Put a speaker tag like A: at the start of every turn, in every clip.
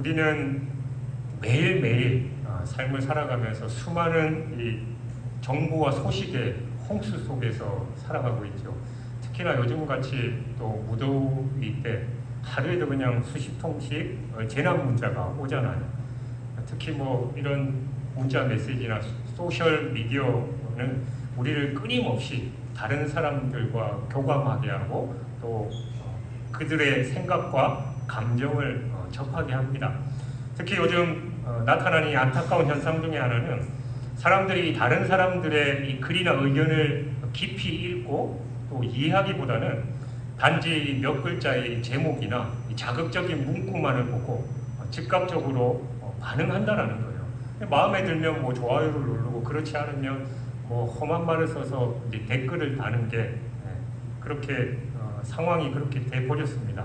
A: 우리는 매일매일 삶을 살아가면서 수많은 이 정보와 소식의 홍수 속에서 살아가고 있죠. 특히나 요즘같이 또 무더위 때 하루에도 그냥 수십 통씩 재난 문자가 오잖아요. 특히 뭐 이런 문자 메시지나 소셜 미디어는 우리를 끊임없이 다른 사람들과 교감하게 하고 또 그들의 생각과 감정을 접하게 합니다. 특히 요즘 나타나는 이 안타까운 현상 중에 하나는 사람들이 다른 사람들의 이 글이나 의견을 깊이 읽고 또 이해하기보다는 단지 몇 글자의 제목이나 자극적인 문구만을 보고 즉각적으로 반응한다라는 거예요. 마음에 들면 뭐 좋아요를 누르고 그렇지 않으면 뭐 험한 말을 써서 이제 댓글을 다는 게 그렇게 상황이 그렇게 돼 버렸습니다.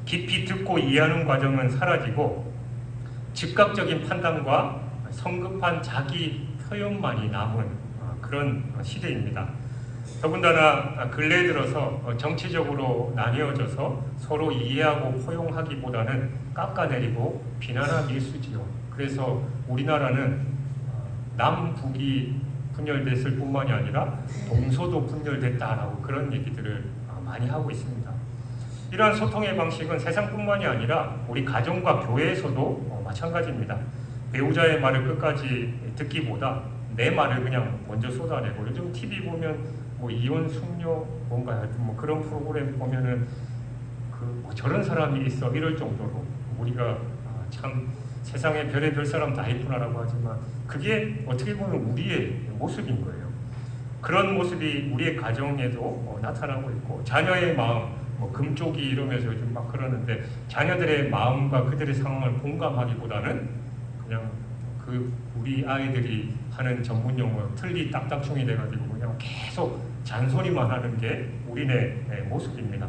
A: 깊이 듣고 이해하는 과정은 사라지고 즉각적인 판단과 성급한 자기 표현만이 남은 그런 시대입니다. 더군다나 근래에 들어서 정치적으로 나뉘어져서 서로 이해하고 포용하기보다는 깎아내리고 비난하기 일쑤지요. 그래서 우리나라는 남북이 분열됐을 뿐만이 아니라 동서도 분열됐다라고 그런 얘기들을 많이 하고 있습니다. 이러한 소통의 방식은 세상뿐만이 아니라 우리 가정과 교회에서도 마찬가지입니다. 배우자의 말을 끝까지 듣기보다 내 말을 그냥 먼저 쏟아내고, 요즘 TV 보면 뭐 이혼 숙녀 뭔가 하여튼 뭐 그런 프로그램 보면은 뭐 저런 사람이 있어 이럴 정도로 우리가 참 세상에 별의별 사람 다 있구나라고 하지만 그게 어떻게 보면 우리의 모습인 거예요. 그런 모습이 우리의 가정에도 나타나고 있고, 자녀의 마음, 뭐 금쪽이 이러면서 요즘 막 그러는데 자녀들의 마음과 그들의 상황을 공감하기보다는 그냥 우리 아이들이 하는 전문 용어 틀리 딱딱충이 돼가지고 그냥 계속 잔소리만 하는 게 우리네 모습입니다.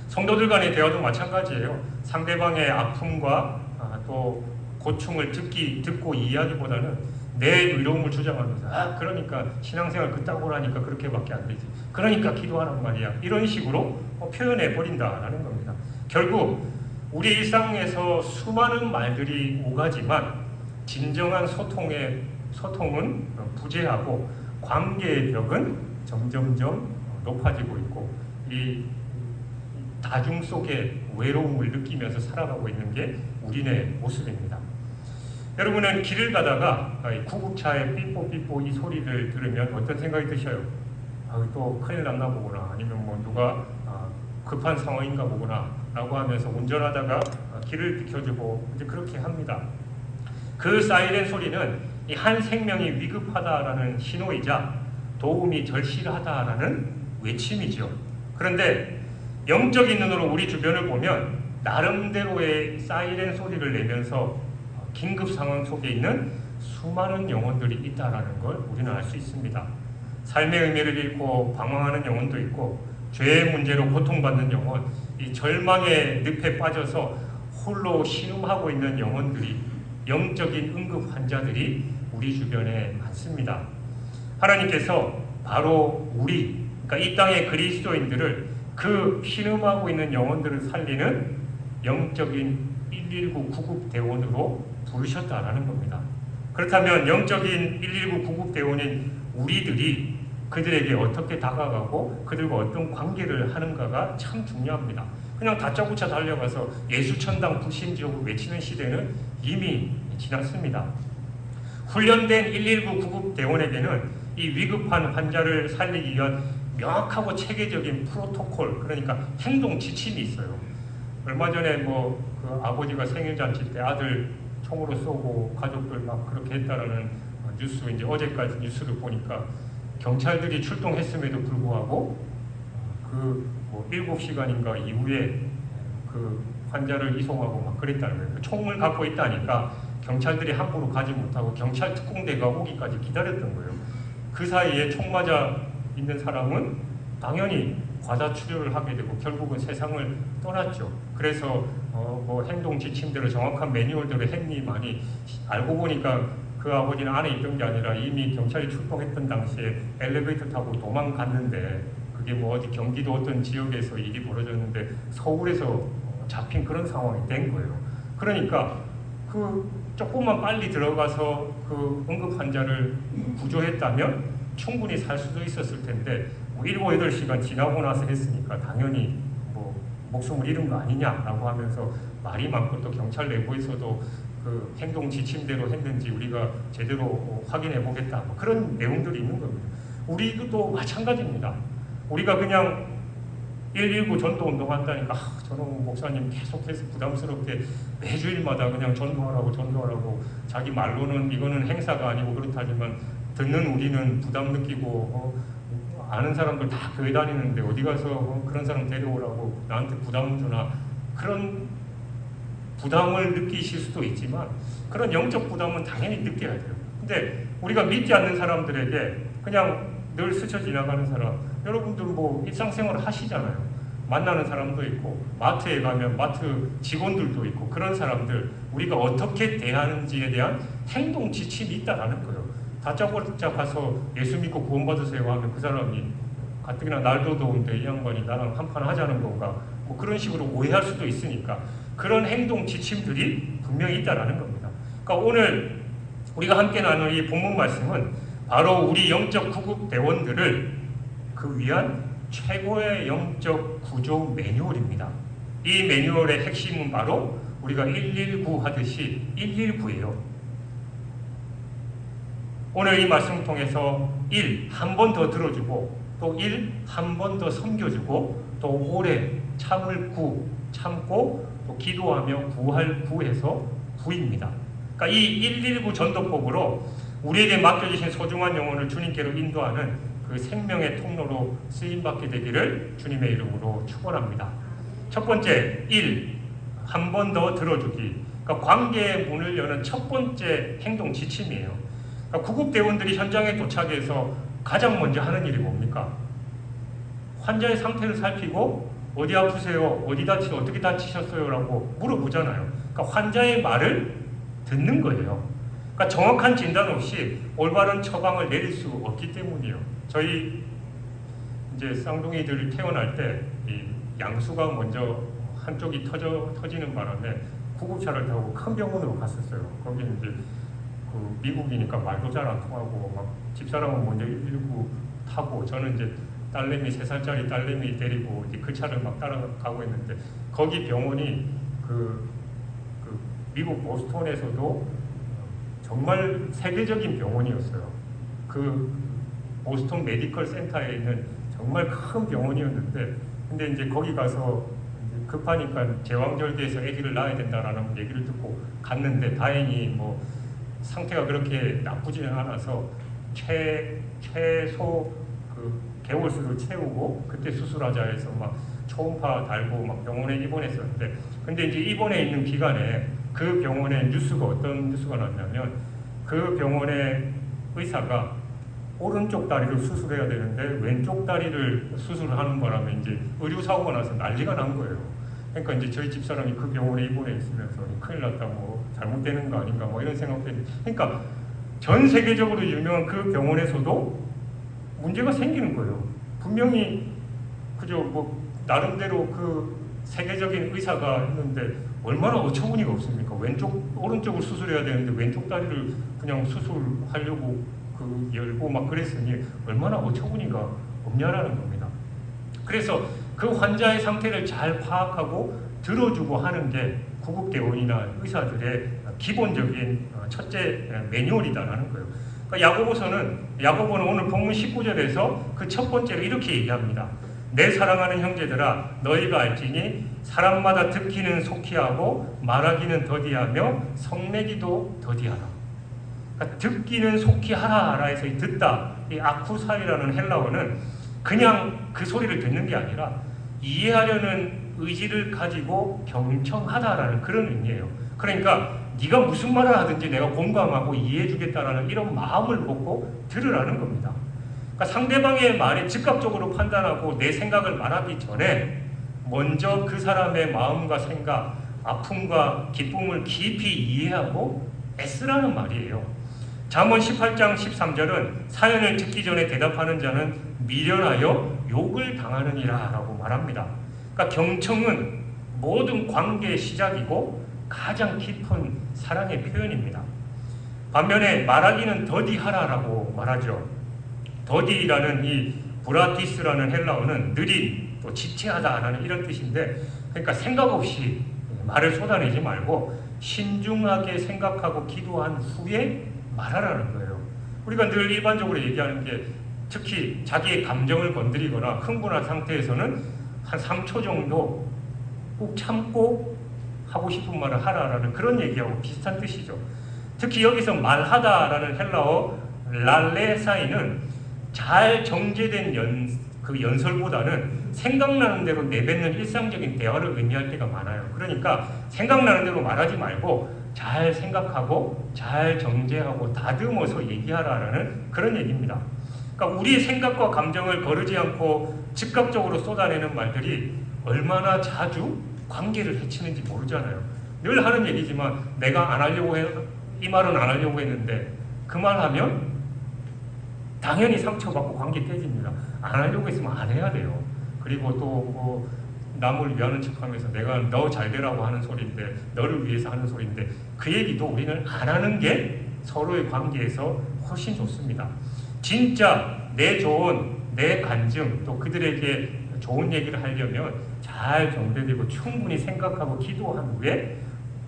A: 성도들 간의 대화도 마찬가지예요. 상대방의 아픔과 또 고충을 듣고 이해하기보다는 내 의로움을 주장하면서 그러니까 신앙생활 그따구로 하니까 그렇게밖에 안 되지, 그러니까 기도하란 말이야, 이런 식으로 표현해 버린다라는 겁니다. 결국 우리 일상에서 수많은 말들이 오가지만 진정한 소통은 부재하고 관계의 벽은 점점점 높아지고 있고 이 다중 속의 외로움을 느끼면서 살아가고 있는 게 우리네 모습입니다. 여러분은 길을 가다가 구급차의 삐뽀삐뽀 이 소리를 들으면 어떤 생각이 드셔요? 또 큰일 났나 보구나, 아니면 뭐 누가 급한 상황인가 보구나 라고 하면서 운전하다가 길을 비켜주고 이제 그렇게 합니다. 그 사이렌 소리는 이 한 생명이 위급하다라는 신호이자 도움이 절실하다라는 외침이죠. 그런데 영적인 눈으로 우리 주변을 보면 나름대로의 사이렌 소리를 내면서 긴급 상황 속에 있는 수많은 영혼들이 있다라는 걸 우리는 알 수 있습니다. 삶의 의미를 잃고 방황하는 영혼도 있고, 죄의 문제로 고통받는 영혼, 이 절망의 늪에 빠져서 홀로 신음하고 있는 영혼들이, 영적인 응급 환자들이 우리 주변에 많습니다. 하나님께서 바로 그러니까 이 땅의 그리스도인들을 그 신음하고 있는 영혼들을 살리는 영적인 119 구급대원으로 부르셨다라는 겁니다. 그렇다면 영적인 119 구급대원인 우리들이 그들에게 어떻게 다가가고 그들과 어떤 관계를 하는가가 참 중요합니다. 그냥 다짜고짜 달려가서 예수천당 불신지옥을 외치는 시대는 이미 지났습니다. 훈련된 119 구급대원에게는 이 위급한 환자를 살리기 위한 명확하고 체계적인 프로토콜, 그러니까 행동 지침이 있어요. 얼마 전에 그 아버지가 생일잔치 때 아들 총으로 쏘고 가족들 막 그렇게 했다라는 뉴스, 이제 어제까지 뉴스를 보니까 경찰들이 출동했음에도 불구하고 7시간인가 이후에 그 환자를 이송하고 막 그랬다는 거예요. 총을 갖고 있다니까 경찰들이 함부로 가지 못하고 경찰 특공대가 오기까지 기다렸던 거예요. 그 사이에 총 맞아 있는 사람은 당연히 과다 치료를 하게 되고 결국은 세상을 떠났죠. 그래서 행동 지침대로 정확한 매뉴얼대로 했니만이 알고 보니까 그 아버지는 안에 있던 게 아니라 이미 경찰이 출동했던 당시에 엘리베이터 타고 도망갔는데, 그게 어디 경기도 어떤 지역에서 일이 벌어졌는데 서울에서 잡힌 그런 상황이 된 거예요. 그러니까 그 조금만 빨리 들어가서 그 응급 환자를 구조했다면 충분히 살 수도 있었을 텐데 뭐 7, 8시간 지나고 나서 했으니까 당연히 뭐 목숨을 잃은 거 아니냐라고 하면서 말이 많고, 또 경찰 내부에서도 그 행동 지침대로 했는지 우리가 제대로 확인해 보겠다, 뭐 그런 내용들이 있는 겁니다. 우리도 마찬가지입니다. 우리가 그냥 119 전도 운동한다니까 저는 목사님 계속해서 부담스럽게 매주일마다 그냥 전도하라고 자기 말로는 이거는 행사가 아니고 그렇다지만 듣는 우리는 부담 느끼고 아는 사람들 다 교회 다니는데 어디 가서 그런 사람 데려오라고 나한테 부담 주나, 그런 부담을 느끼실 수도 있지만 그런 영적 부담은 당연히 느껴야 돼요. 근데 우리가 믿지 않는 사람들에게 그냥 늘 스쳐 지나가는 사람, 여러분들 뭐 일상생활을 하시잖아요. 만나는 사람도 있고 마트에 가면 마트 직원들도 있고, 그런 사람들 우리가 어떻게 대하는지에 대한 행동 지침이 있다라는 거예요. 다짜고짜 가서 예수 믿고 구원받으세요 하면 그 사람이 가뜩이나 날도 더운데 이 양반이 나랑 한판 하자는 건가, 뭐 그런 식으로 오해할 수도 있으니까 그런 행동 지침들이 분명히 있다라는 겁니다. 그러니까 오늘 우리가 함께 나눌 이 본문 말씀은 바로 우리 영적 구급 대원들을 그 위한 최고의 영적 구조 매뉴얼입니다. 이 매뉴얼의 핵심은 바로 우리가 119 하듯이 119예요. 오늘 이 말씀을 통해서 1. 한 번 더 들어주고, 또 1. 한 번 더 섬겨주고, 또 오래 참고 또 기도하며 구해서 구입니다. 그러니까 이 119 전도법으로 우리에게 맡겨주신 소중한 영혼을 주님께로 인도하는 그 생명의 통로로 쓰임받게 되기를 주님의 이름으로 축원합니다. 첫 번째, 1. 한 번 더 들어주기. 그러니까 관계의 문을 여는 첫 번째 행동 지침이에요. 그러니까 구급대원들이 현장에 도착해서 가장 먼저 하는 일이 뭡니까? 환자의 상태를 살피고 어디 아프세요? 어떻게 다치셨어요? 라고 물어보잖아요. 그러니까 환자의 말을 듣는 거예요. 그러니까 정확한 진단 없이 올바른 처방을 내릴 수 없기 때문이에요. 저희 이제 쌍둥이들 태어날 때 이 양수가 먼저 한쪽이 터지는 바람에 구급차를 타고 큰 병원으로 갔었어요. 거기는 이제 그 미국이니까 말도 잘 안 통하고 막 집사람은 먼저 119 타고 저는 이제 딸내미 3살짜리 딸내미 데리고 이제 그 차를 막 따라가고 있는데, 거기 병원이 그 미국 보스턴에서도 정말 세계적인 병원이었어요. 그 보스턴 메디컬 센터에 있는 정말 큰 병원이었는데, 근데 이제 거기 가서 이제 급하니까 제왕절개에서 아기를 낳아야 된다라는 얘기를 듣고 갔는데, 다행히 뭐 상태가 그렇게 나쁘지는 않아서 최소 그 개월수를 채우고 그때 수술하자 해서 막 초음파 달고 막 병원에 입원했었는데, 근데 이제 입원해 있는 기간에 그 병원에 뉴스가 어떤 뉴스가 났냐면, 그 병원의 의사가 오른쪽 다리를 수술해야 되는데 왼쪽 다리를 수술하는 바람에 이제 의료 사고가 나서 난리가 난 거예요. 그러니까 이제 저희 집사람이 그 병원에 입원해 있으면서 큰일 났다, 뭐 잘못되는 거 아닌가, 뭐 이런 생각도 했는데, 그러니까 전 세계적으로 유명한 그 병원에서도 문제가 생기는 거예요. 분명히 그저 뭐 나름대로 그 세계적인 의사가 했는데 얼마나 어처구니가 없습니까? 오른쪽을 수술해야 되는데 왼쪽 다리를 그냥 수술하려고 그 열고 막 그랬으니 얼마나 어처구니가 없냐라는 겁니다. 그래서 그 환자의 상태를 잘 파악하고 들어주고 하는 게 구급대원이나 의사들의 기본적인 첫째 매뉴얼이다라는 거예요. 그러니까 야고보는 오늘 본문 19절에서 그 첫 번째로 이렇게 얘기합니다. 내 사랑하는 형제들아, 너희가 알지니 사람마다 듣기는 속히 하고 말하기는 더디하며 성내기도 더디하라. 그러니까 듣기는 속히 하라 해서 이 듣다, 이 아쿠사이라는 헬라어는 그냥 그 소리를 듣는 게 아니라 이해하려는 의지를 가지고 경청하다라는 그런 의미예요. 그러니까 네가 무슨 말을 하든지 내가 공감하고 이해해주겠다라는 이런 마음을 먹고 들으라는 겁니다. 그러니까 상대방의 말에 즉각적으로 판단하고 내 생각을 말하기 전에 먼저 그 사람의 마음과 생각, 아픔과 기쁨을 깊이 이해하고 애쓰라는 말이에요. 잠언 18장 13절은 사연을 듣기 전에 대답하는 자는 미련하여 욕을 당하느니라 라고 말합니다. 그러니까 경청은 모든 관계의 시작이고 가장 깊은 사랑의 표현입니다. 반면에 말하기는 더디하라라고 말하죠. 더디라는 이 브라티스라는 헬라어는 느린, 또 지체하다라는 이런 뜻인데, 그러니까 생각 없이 말을 쏟아내지 말고 신중하게 생각하고 기도한 후에 말하라는 거예요. 우리가 늘 일반적으로 얘기하는 게, 특히 자기의 감정을 건드리거나 흥분한 상태에서는 한 3초 정도 꼭 참고 하고 싶은 말을 하라라는 그런 얘기하고 비슷한 뜻이죠. 특히 여기서 말하다라는 헬라어 랄레사이는 잘 정제된 연설보다는 생각나는 대로 내뱉는 일상적인 대화를 의미할 때가 많아요. 그러니까 생각나는 대로 말하지 말고 잘 생각하고 잘 정제하고 다듬어서 얘기하라라는 그런 얘기입니다. 그러니까 우리의 생각과 감정을 거르지 않고 즉각적으로 쏟아내는 말들이 얼마나 자주 관계를 해치는지 모르잖아요. 늘 하는 얘기지만 내가 안 하려고 이 말은 안 하려고 했는데 그 말 하면 당연히 상처받고 관계 깨집니다. 안 하려고 했으면 안 해야 돼요. 그리고 또 뭐 남을 위하는 척하면서 내가 너 잘 되라고 하는 소리인데, 너를 위해서 하는 소리인데, 그 얘기도 우리는 안 하는 게 서로의 관계에서 훨씬 좋습니다. 진짜 내 조언, 내 간증, 또 그들에게 좋은 얘기를 하려면 잘 정제되고 충분히 생각하고 기도한 후에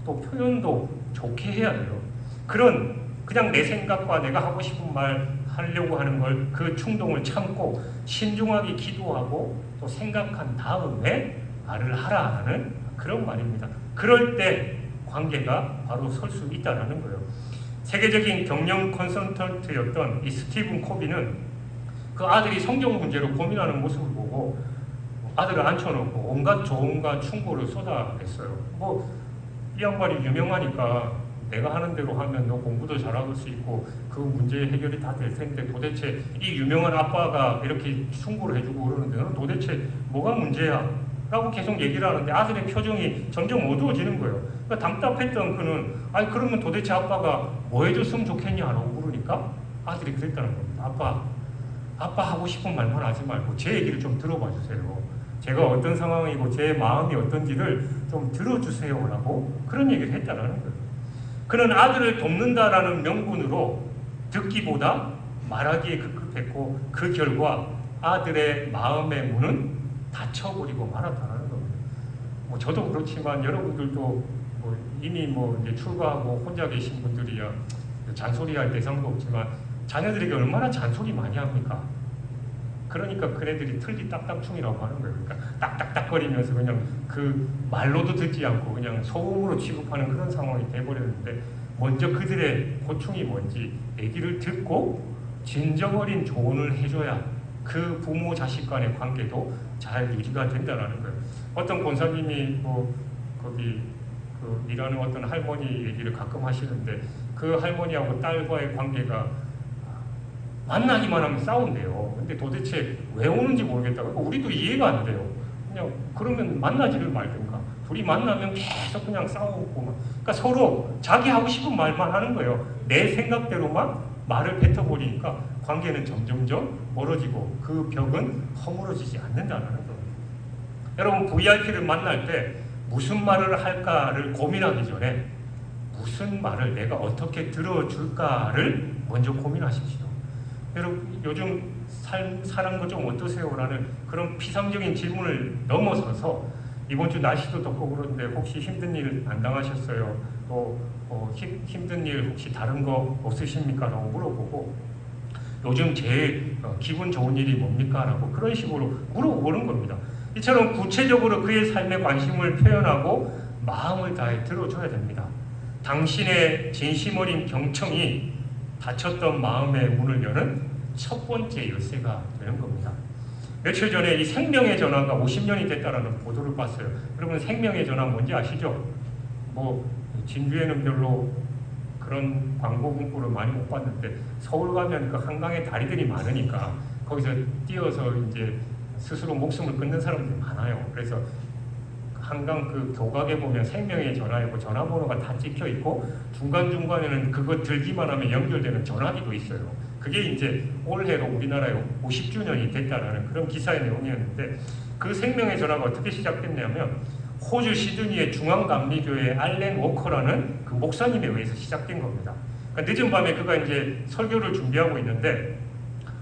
A: 또 표현도 좋게 해야 돼요. 그냥 내 생각과 내가 하고 싶은 말 하려고 하는 걸, 그 충동을 참고 신중하게 기도하고 또 생각한 다음에 말을 하라는 그런 말입니다. 그럴 때 관계가 바로 설 수 있다는 거예요. 세계적인 경영 컨설턴트였던 이 스티븐 코비는 그 아들이 성경 문제로 고민하는 모습을 보고 아들을 앉혀놓고 온갖 조언과 충고를 쏟아냈어요. 이 양반이 유명하니까 내가 하는 대로 하면 너 공부도 잘할 수 있고 그 문제 해결이 다 될 텐데, 도대체 이 유명한 아빠가 이렇게 충고를 해주고 그러는데 너는 도대체 뭐가 문제야? 라고 계속 얘기를 하는데 아들의 표정이 점점 어두워지는 거예요. 그러니까 답답했던 그는 그러면 도대체 아빠가 뭐 해줬으면 좋겠냐라고 그러니까 아들이 그랬다는 겁니다. 아빠 하고 싶은 말만 하지 말고 제 얘기를 좀 들어봐 주세요. 제가 어떤 상황이고 제 마음이 어떤지를 좀 들어주세요라고 그런 얘기를 했다는 거예요. 그는 아들을 돕는다라는 명분으로 듣기보다 말하기에 급급했고, 그 결과 아들의 마음의 문은 닫혀버리고 말았다는 겁니다. 저도 그렇지만 여러분들도 이미 이제 출가하고 혼자 계신 분들이야 잔소리할 대상도 없지만 자녀들에게 얼마나 잔소리 많이 합니까? 그러니까 그네들이 틀리 딱딱충이라고 하는 거예요. 그러니까 딱딱딱거리면서 그냥 그 말로도 듣지 않고 그냥 소음으로 취급하는 그런 상황이 돼버렸는데, 먼저 그들의 고충이 뭔지 얘기를 듣고 진정 어린 조언을 해줘야 그 부모 자식 간의 관계도 잘 유지가 된다는 거예요. 어떤 권사님이 거기 일하는 어떤 할머니 얘기를 가끔 하시는데, 그 할머니하고 딸과의 관계가 만나기만 하면 싸운대요. 근데 도대체 왜 오는지 모르겠다고. 우리도 이해가 안 돼요. 그냥 그러면 만나지를 말든가. 둘이 만나면 계속 그냥 싸우고 그러니까 서로 자기 하고 싶은 말만 하는 거예요. 내 생각대로만 말을 뱉어버리니까 관계는 점점점 멀어지고 그 벽은 허물어지지 않는다는 겁니다. 여러분, VIP를 만날 때 무슨 말을 할까를 고민하기 전에 무슨 말을 내가 어떻게 들어줄까를 먼저 고민하십시오. 여러분, 요즘 사는 거 좀 어떠세요? 라는 그런 피상적인 질문을 넘어서서 이번 주 날씨도 덥고 그런데 혹시 힘든 일 안 당하셨어요? 힘든 일 혹시 다른 거 없으십니까? 라고 물어보고, 요즘 제일 기분 좋은 일이 뭡니까? 라고 그런 식으로 물어보는 겁니다. 이처럼 구체적으로 그의 삶에 관심을 표현하고 마음을 다해 들어줘야 됩니다. 당신의 진심 어린 경청이 닫혔던 마음의 문을 여는 첫 번째 열쇠가 되는 겁니다. 며칠 전에 이 생명의 전화가 50년이 됐다라는 보도를 봤어요. 여러분, 생명의 전화 뭔지 아시죠? 진주에는 별로 그런 광고 문구를 많이 못 봤는데, 서울 가면 그 한강에 다리들이 많으니까 거기서 뛰어서 이제 스스로 목숨을 끊는 사람들이 많아요. 그래서 한강 그 교각에 보면 생명의 전화이고 전화번호가 다 찍혀 있고, 중간중간에는 그거 들기만 하면 연결되는 전화기도 있어요. 그게 이제 올해로 우리나라에 50주년이 됐다라는 그런 기사의 내용이었는데, 그 생명의 전화가 어떻게 시작됐냐면 호주 시드니의 중앙감리교회 알렌 워커라는 그 목사님에 의해서 시작된 겁니다. 그러니까 늦은 밤에 그가 이제 설교를 준비하고 있는데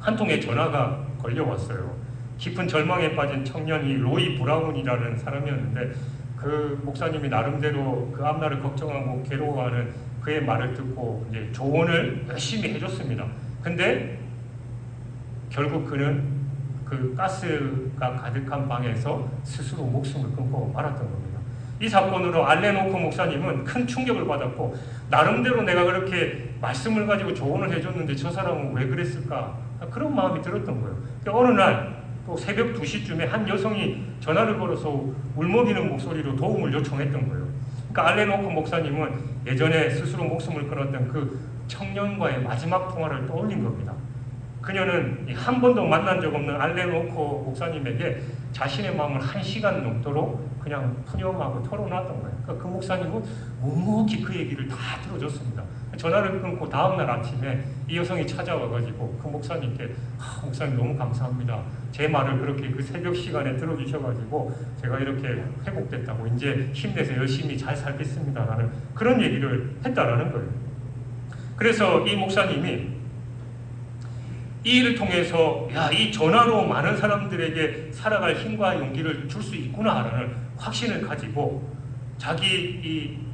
A: 한 통의 전화가 걸려왔어요. 깊은 절망에 빠진 청년이 로이 브라운이라는 사람이었는데 그 목사님이 나름대로 그 앞날을 걱정하고 괴로워하는 그의 말을 듣고 이제 조언을 열심히 해줬습니다. 근데 결국 그는 그 가스가 가득한 방에서 스스로 목숨을 끊고 말았던 겁니다. 이 사건으로 알렌 워커 목사님은 큰 충격을 받았고 나름대로 내가 그렇게 말씀을 가지고 조언을 해줬는데 저 사람은 왜 그랬을까? 그런 마음이 들었던 거예요. 어느 날 또 새벽 2시쯤에 한 여성이 전화를 걸어서 울먹이는 목소리로 도움을 요청했던 거예요. 그러니까 알렌 워커 목사님은 예전에 스스로 목숨을 끊었던 그 청년과의 마지막 통화를 떠올린 겁니다. 그녀는 한 번도 만난 적 없는 알렌 워커 목사님에게 자신의 마음을 1시간 넘도록 그냥 푸념하고 털어놨던 거예요. 그러니까 그 목사님은 묵묵히 그 얘기를 다 들어줬습니다. 전화를 끊고 다음날 아침에 이 여성이 찾아와가지고 그 목사님께 목사님 너무 감사합니다. 제 말을 그렇게 그 새벽 시간에 들어주셔가지고 제가 이렇게 회복됐다고 이제 힘내서 열심히 잘 살겠습니다. 라는 그런 얘기를 했다라는 거예요. 그래서 이 목사님이 이 일을 통해서 이 전화로 많은 사람들에게 살아갈 힘과 용기를 줄 수 있구나라는 확신을 가지고 자기 이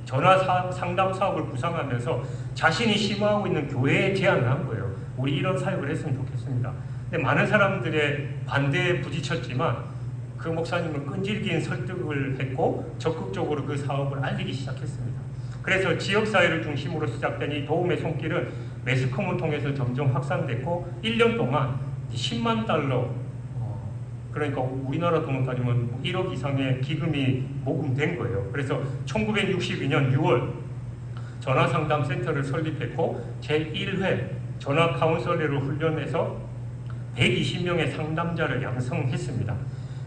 A: 전화 상담 사업을 구상하면서 자신이 심화하고 있는 교회에 제안을 한 거예요. 우리 이런 사역을 했으면 좋겠습니다. 근데 많은 사람들의 반대에 부딪혔지만 그 목사님은 끈질긴 설득을 했고 적극적으로 그 사업을 알리기 시작했습니다. 그래서 지역사회를 중심으로 시작된 이 도움의 손길은 매스컴을 통해서 점점 확산됐고 1년 동안 10만 달러 그러니까 우리나라 돈으로 따지면 1억 이상의 기금이 모금된 거예요. 그래서 1962년 6월 전화상담센터를 설립했고 제1회 전화 카운셀러를 훈련해서 120명의 상담자를 양성했습니다.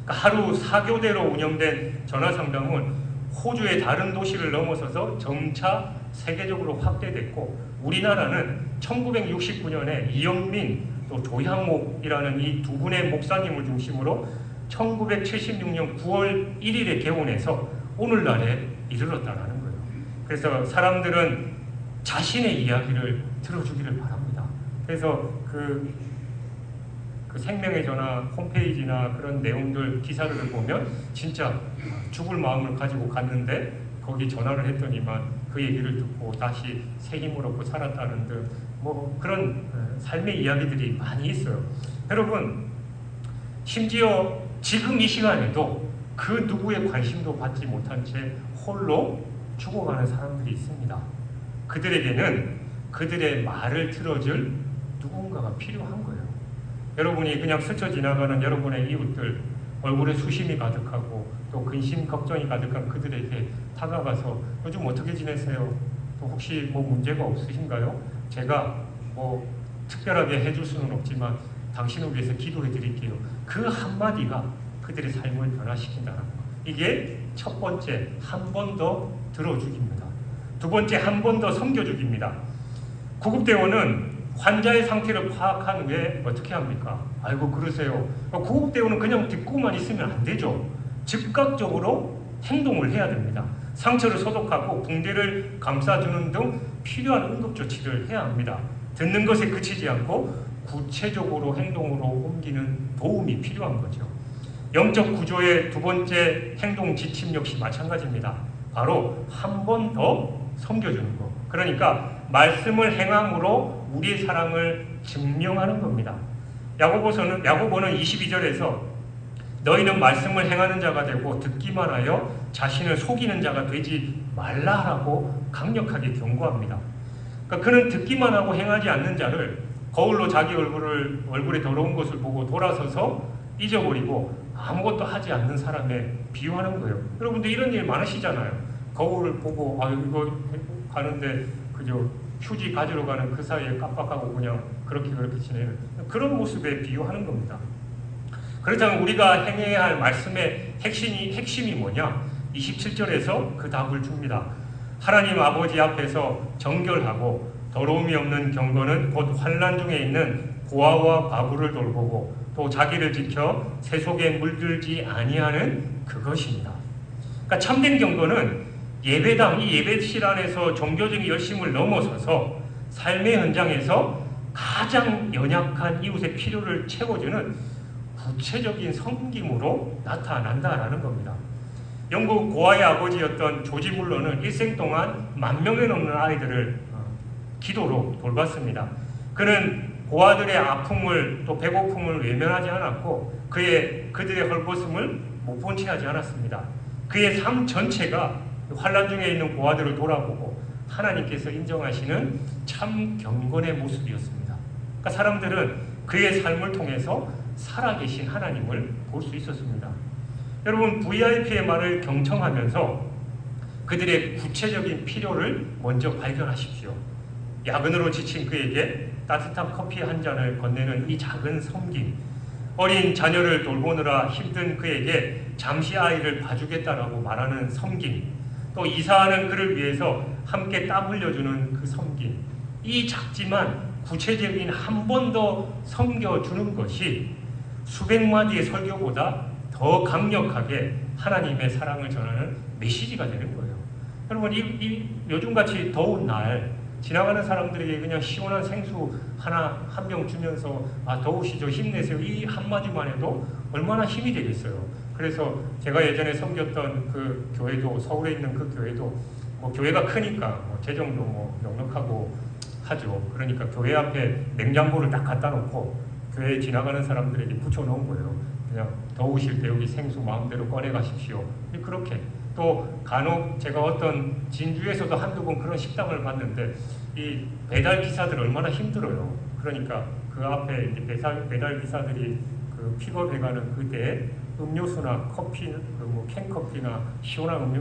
A: 그러니까 하루 4교대로 운영된 전화상담은 호주의 다른 도시를 넘어서서 점차 세계적으로 확대됐고 우리나라는 1969년에 이영민 또 조향목이라는 이 두 분의 목사님을 중심으로 1976년 9월 1일에 개원해서 오늘날에 이르렀다라는 거예요. 그래서 사람들은 자신의 이야기를 들어주기를 바랍니다. 그래서 그 생명의 전화 홈페이지나 그런 내용들 기사를 보면 진짜 죽을 마음을 가지고 갔는데 거기 전화를 했더니만 그 얘기를 듣고 다시 새 힘을 얻고 살았다는 등 뭐 그런 삶의 이야기들이 많이 있어요. 여러분 심지어 지금 이 시간에도 그 누구의 관심도 받지 못한 채 홀로 죽어가는 사람들이 있습니다. 그들에게는 그들의 말을 들어줄 누군가가 필요한 거예요. 여러분이 그냥 스쳐 지나가는 여러분의 이웃들 얼굴에 수심이 가득하고 또 근심 걱정이 가득한 그들에게 다가가서 요즘 어떻게 지내세요? 또 혹시 뭐 문제가 없으신가요? 제가 뭐 특별하게 해줄 수는 없지만 당신을 위해서 기도해 드릴게요. 그 한마디가 그들의 삶을 변화시킨다는 거. 이게 첫 번째 한 번 더 들어주기입니다. 두 번째 한 번 더 섬겨주기입니다. 구급대원은 환자의 상태를 파악한 후에 어떻게 합니까? 아이고 그러세요. 구급대원은 그냥 듣고만 있으면 안 되죠. 즉각적으로 행동을 해야 됩니다. 상처를 소독하고 붕대를 감싸주는 등 필요한 응급조치를 해야 합니다. 듣는 것에 그치지 않고 구체적으로 행동으로 옮기는 도움이 필요한 거죠. 영적 구조의 두 번째 행동 지침 역시 마찬가지입니다. 바로 한 번 더 섬겨주는 거. 그러니까 말씀을 행함으로 우리의 사랑을 증명하는 겁니다. 야고보는 22절에서 너희는 말씀을 행하는 자가 되고 듣기만 하여 자신을 속이는 자가 되지 말라라고 강력하게 경고합니다. 그러니까 그는 듣기만 하고 행하지 않는 자를 거울로 자기 얼굴에 더러운 것을 보고 돌아서서 잊어버리고 아무것도 하지 않는 사람에 비유하는 거예요. 여러분들 이런 일 많으시잖아요. 거울을 보고 이거 가는데 그저 휴지 가지러 가는 그 사이에 깜빡하고 그냥 그렇게 지내는 그런 모습에 비유하는 겁니다. 그렇다면 우리가 행해야 할 말씀의 핵심이 뭐냐? 27절에서 그 답을 줍니다. 하나님 아버지 앞에서 정결하고 더러움이 없는 경건은 곧 환난 중에 있는 고아와 과부를 돌보고 또 자기를 지켜 세속에 물들지 아니하는 그것입니다. 그러니까 참된 경건은 예배당, 이 예배실 안에서 종교적인 열심을 넘어서서 삶의 현장에서 가장 연약한 이웃의 필요를 채워주는 구체적인 섬김으로 나타난다라는 겁니다. 영국 고아의 아버지였던 조지 물러는 일생 동안 10,000명에 넘는 아이들을 기도로 돌봤습니다. 그는 고아들의 아픔을 또 배고픔을 외면하지 않았고 그들의 헐벗음을 못 본 채 하지 않았습니다. 그의 삶 전체가 환난 중에 있는 고아들을 돌아보고 하나님께서 인정하시는 참 경건의 모습이었습니다. 그러니까 사람들은 그의 삶을 통해서 살아계신 하나님을 볼 수 있었습니다. 여러분, VIP의 말을 경청하면서 그들의 구체적인 필요를 먼저 발견하십시오. 야근으로 지친 그에게 따뜻한 커피 한 잔을 건네는 이 작은 섬김, 어린 자녀를 돌보느라 힘든 그에게 잠시 아이를 봐주겠다라고 말하는 섬김, 또 이사하는 그를 위해서 함께 땀 흘려주는 그 섬김, 이 작지만 구체적인 한 번 더 섬겨주는 것이 수백 마디의 설교보다 더 강력하게 하나님의 사랑을 전하는 메시지가 되는 거예요. 여러분, 요즘같이 더운 날 지나가는 사람들에게 그냥 시원한 생수 한 병 주면서 더우시죠, 힘내세요, 이 한마디만 해도 얼마나 힘이 되겠어요. 그래서 제가 예전에 섬겼던 그 교회도, 서울에 있는 그 교회도 교회가 크니까 재정도 넉넉하고 하죠. 그러니까 교회 앞에 냉장고를 딱 갖다 놓고 교회에 지나가는 사람들에게 붙여놓은 거예요. 그냥 더우실 때 여기 생수 마음대로 꺼내 가십시오. 그렇게. 또 간혹 제가 어떤 진주에서도 한두 번 그런 식당을 봤는데 이 배달 기사들 얼마나 힘들어요. 그러니까 그 앞에 배달 기사들이 그 픽업해가는 그때 음료수나 커피, 캔커피나 시원한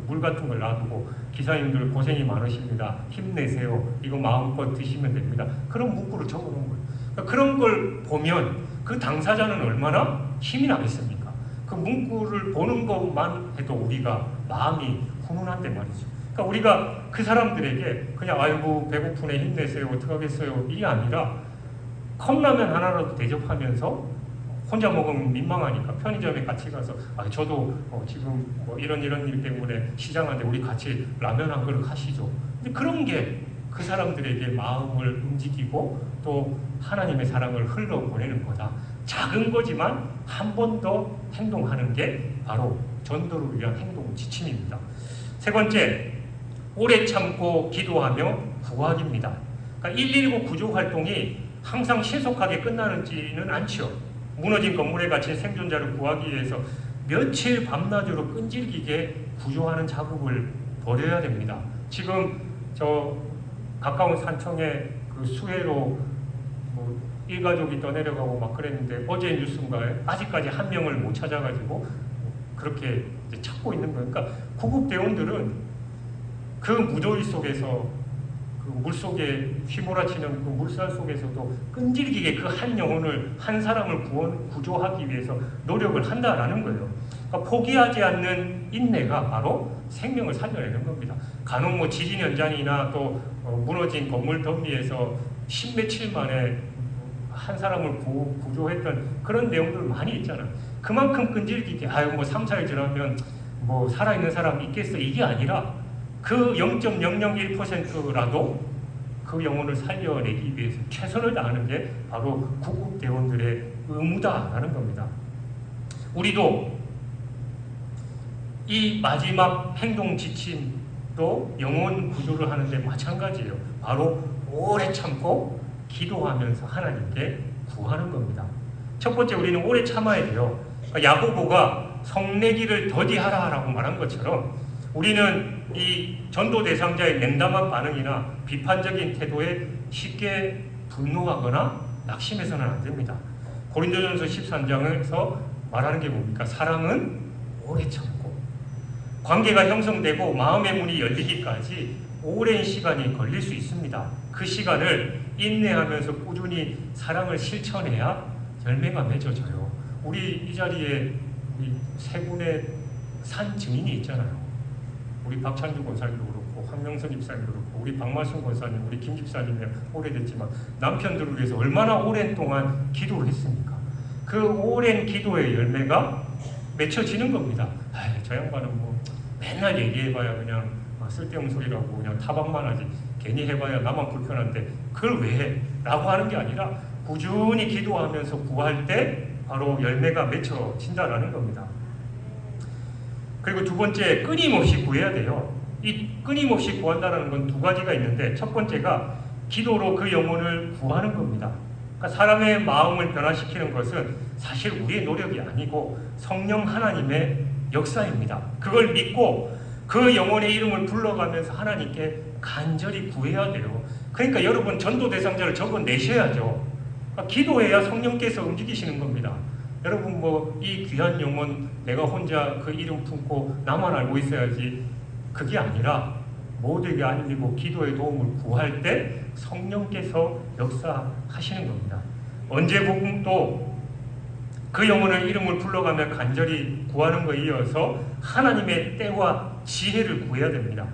A: 물 같은 걸 놔두고 기사님들 고생이 많으십니다, 힘내세요, 이거 마음껏 드시면 됩니다, 그런 문구를 적어놓은 거예요. 그러니까 그런 걸 보면 그 당사자는 얼마나 힘이 나겠습니까? 그 문구를 보는 것만 해도 우리가 마음이 훈훈한데 말이죠. 그러니까 우리가 그 사람들에게 그냥 아이고 배고프네 힘내세요 어떡하겠어요 이게 아니라 컵라면 하나라도 대접하면서 혼자 먹으면 민망하니까 편의점에 같이 가서 저도 지금 이런 일 때문에 시장한데 우리 같이 라면 한 그릇 하시죠. 근데 그런 게 그 사람들에게 마음을 움직이고 또 하나님의 사랑을 흘러보내는 거다. 작은 거지만 한 번 더 행동하는 게 바로 전도를 위한 행동 지침입니다. 세 번째, 오래 참고 기도하며 구하기입니다. 그러니까 119 구조 활동이 항상 신속하게 끝나지는 않죠. 무너진 건물에 갇힌 생존자를 구하기 위해서 며칠 밤낮으로 끈질기게 구조하는 작업을 벌여야 됩니다. 지금 저 가까운 산청에 그 수해로 일가족이 떠내려가고 막 그랬는데 어제 뉴스인가에 아직까지 한 명을 못 찾아가지고 그렇게 찾고 있는 거예요. 그러니까 구급대원들은 그 무더위 속에서 그 물속에 휘몰아치는 그 물살 속에서도 끈질기게 그 한 영혼을, 한 사람을 구조하기 위해서 노력을 한다라는 거예요. 그러니까 포기하지 않는 인내가 바로 생명을 살려내는 겁니다. 간혹 지진 현장이나 또 무너진 건물 덤비에서 십몇칠 만에 한 사람을 구조했던 그런 내용들 많이 있잖아요. 그만큼 끈질기게 3, 4일 지나면 살아있는 사람 있겠어 이게 아니라 그 0.001%라도 그 영혼을 살려내기 위해서 최선을 다하는 게 바로 구급대원들의 의무다라는 겁니다. 우리도 이 마지막 행동 지침도 영혼 구조를 하는데 마찬가지예요. 바로 오래 참고 기도하면서 하나님께 구하는 겁니다. 첫 번째, 우리는 오래 참아야 돼요. 야고보가 성내기를 더디하라라고 말한 것처럼 우리는 이 전도 대상자의 냉담한 반응이나 비판적인 태도에 쉽게 분노하거나 낙심해서는 안 됩니다. 고린도전서 13장에서 말하는 게 뭡니까? 사랑은 오래 참고, 관계가 형성되고 마음의 문이 열리기까지 오랜 시간이 걸릴 수 있습니다. 그 시간을 인내하면서 꾸준히 사랑을 실천해야 열매가 맺어져요. 우리 이 자리에 우리 세 분의 산 증인이 있잖아요. 우리 박찬주 권사님도 그렇고 황명선 집사님도 그렇고 우리 박마순 권사님, 우리 김 집사님이 오래됐지만 남편들을 위해서 얼마나 오랜 동안 기도를 했습니까? 그 오랜 기도의 열매가 맺혀지는 겁니다. 저 양반은 뭐 맨날 얘기해봐야 그냥 쓸데없는 소리라고 그냥 타박만 하지 괜히 해봐야 나만 불편한데 그걸 왜 해? 라고 하는 게 아니라 꾸준히 기도하면서 구할 때 바로 열매가 맺혀진다라는 겁니다. 그리고 두 번째, 끊임없이 구해야 돼요. 이 끊임없이 구한다는 건 두 가지가 있는데, 첫 번째가 기도로 그 영혼을 구하는 겁니다. 그러니까 사람의 마음을 변화시키는 것은 사실 우리의 노력이 아니고 성령 하나님의 역사입니다. 그걸 믿고 그 영혼의 이름을 불러가면서 하나님께 간절히 구해야 돼요. 그러니까 여러분 전도 대상자를 적어내셔야죠. 그러니까 기도해야 성령께서 움직이시는 겁니다. 여러분 뭐 이 귀한 영혼 내가 혼자 그 이름 품고 나만 알고 있어야지, 그게 아니라 모두에게 알리고 기도의 도움을 구할 때 성령께서 역사하시는 겁니다. 언제 복음도 그 영혼의 이름을 불러가며 간절히 구하는 것에 이어서 하나님의 때와 지혜를 구해야 됩니다.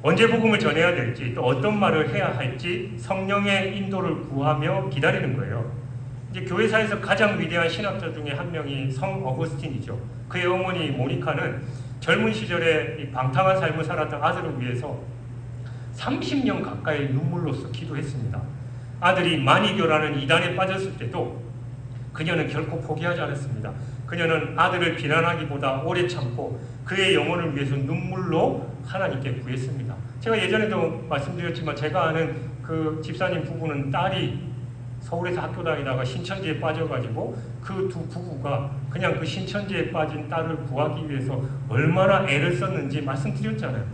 A: 언제 복음을 전해야 될지, 또 어떤 말을 해야 할지 성령의 인도를 구하며 기다리는 거예요. 이제 교회사에서 가장 위대한 신학자 중에 한 명이 성 어거스틴이죠. 그의 어머니 모니카는 젊은 시절에 방탕한 삶을 살았던 아들을 위해서 30년 가까이 눈물로써 기도했습니다. 아들이 만이교라는 이단에 빠졌을 때도 그녀는 결코 포기하지 않았습니다. 그녀는 아들을 비난하기보다 오래 참고 그의 영혼을 위해서 눈물로 하나님께 구했습니다. 제가 예전에도 말씀드렸지만 제가 아는 그 집사님 부부는 딸이 서울에서 학교 다니다가 신천지에 빠져가지고 그 두 부부가 그냥 그 신천지에 빠진 딸을 구하기 위해서 얼마나 애를 썼는지 말씀드렸잖아요.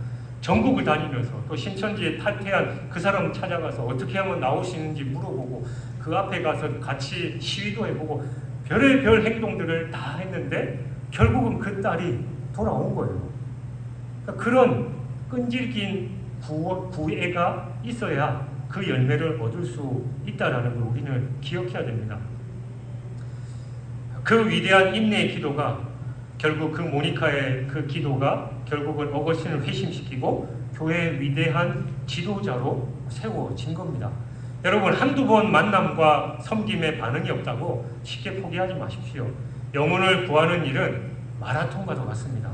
A: 전국을 다니면서 또 신천지에 탈퇴한 그 사람 찾아가서 어떻게 하면 나올 수 있는지 물어보고 그 앞에 가서 같이 시위도 해보고 별의별 행동들을 다 했는데 결국은 그 딸이 돌아온 거예요. 그러니까 그런 끈질긴 구애가 있어야 그 열매를 얻을 수 있다는 걸 우리는 기억해야 됩니다. 그 위대한 인내의 기도가 결국 그 모니카의 그 기도가 결국은 어거스틴을 회심시키고 교회의 위대한 지도자로 세워진 겁니다. 여러분 한두 번 만남과 섬김에 반응이 없다고 쉽게 포기하지 마십시오. 영혼을 구하는 일은 마라톤과도 같습니다.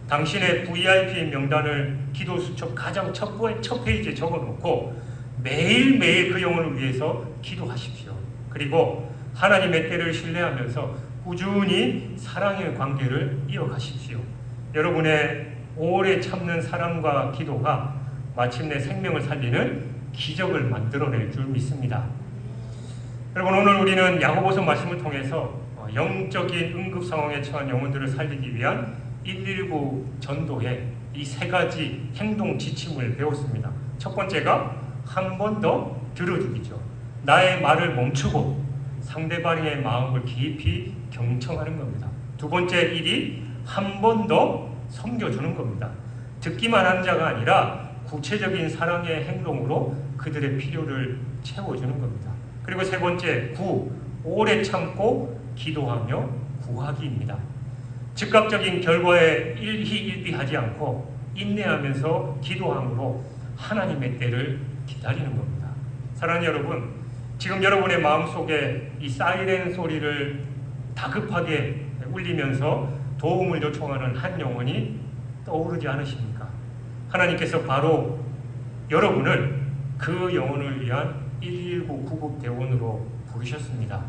A: 당신의 VIP 명단을 기도 수첩 가장 첫 페이지에 적어놓고 매일매일 그 영혼을 위해서 기도하십시오. 그리고 하나님의 때를 신뢰하면서 꾸준히 사랑의 관계를 이어가십시오. 여러분의 오래 참는 사랑과 기도가 마침내 생명을 살리는 기적을 만들어낼 줄 믿습니다. 여러분 오늘 우리는 야고보서 말씀을 통해서 영적인 응급 상황에 처한 영혼들을 살리기 위한 119 전도의 이 세 가지 행동 지침을 배웠습니다. 첫 번째가 한 번 더 들어주기죠. 나의 말을 멈추고 상대방의 마음을 깊이 경청하는 겁니다. 두 번째 일이 한 번 더 섬겨주는 겁니다. 듣기만 하는 자가 아니라 구체적인 사랑의 행동으로 그들의 필요를 채워주는 겁니다. 그리고 세 번째, 오래 참고 기도하며 구하기입니다. 즉각적인 결과에 일희일비하지 않고 인내하면서 기도함으로 하나님의 때를 기다리는 겁니다. 사랑하는 여러분, 지금 여러분의 마음속에 이 사이렌 소리를 다급하게 울리면서 도움을 요청하는 한 영혼이 떠오르지 않으십니까? 하나님께서 바로 여러분을 그 영혼을 위한 119 구급대원으로 부르셨습니다.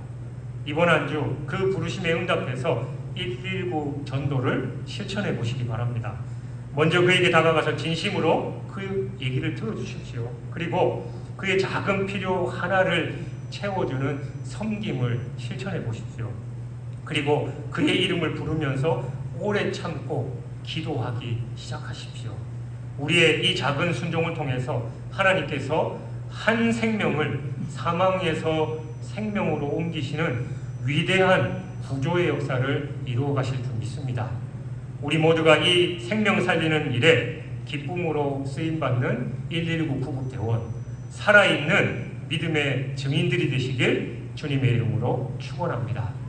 A: 이번 한 주 그 부르심에 응답해서 119 전도를 실천해 보시기 바랍니다. 먼저 그에게 다가가서 진심으로 그 얘기를 들어주십시오. 그리고 그의 작은 필요 하나를 채워주는 섬김을 실천해 보십시오. 그리고 그의 이름을 부르면서 오래 참고 기도하기 시작하십시오. 우리의 이 작은 순종을 통해서 하나님께서 한 생명을 사망에서 생명으로 옮기시는 위대한 구조의 역사를 이루어 가실 줄 믿습니다. 우리 모두가 이 생명 살리는 일에 기쁨으로 쓰임받는 119 구급대원, 살아있는 믿음의 증인들이 되시길 주님의 이름으로 축원합니다.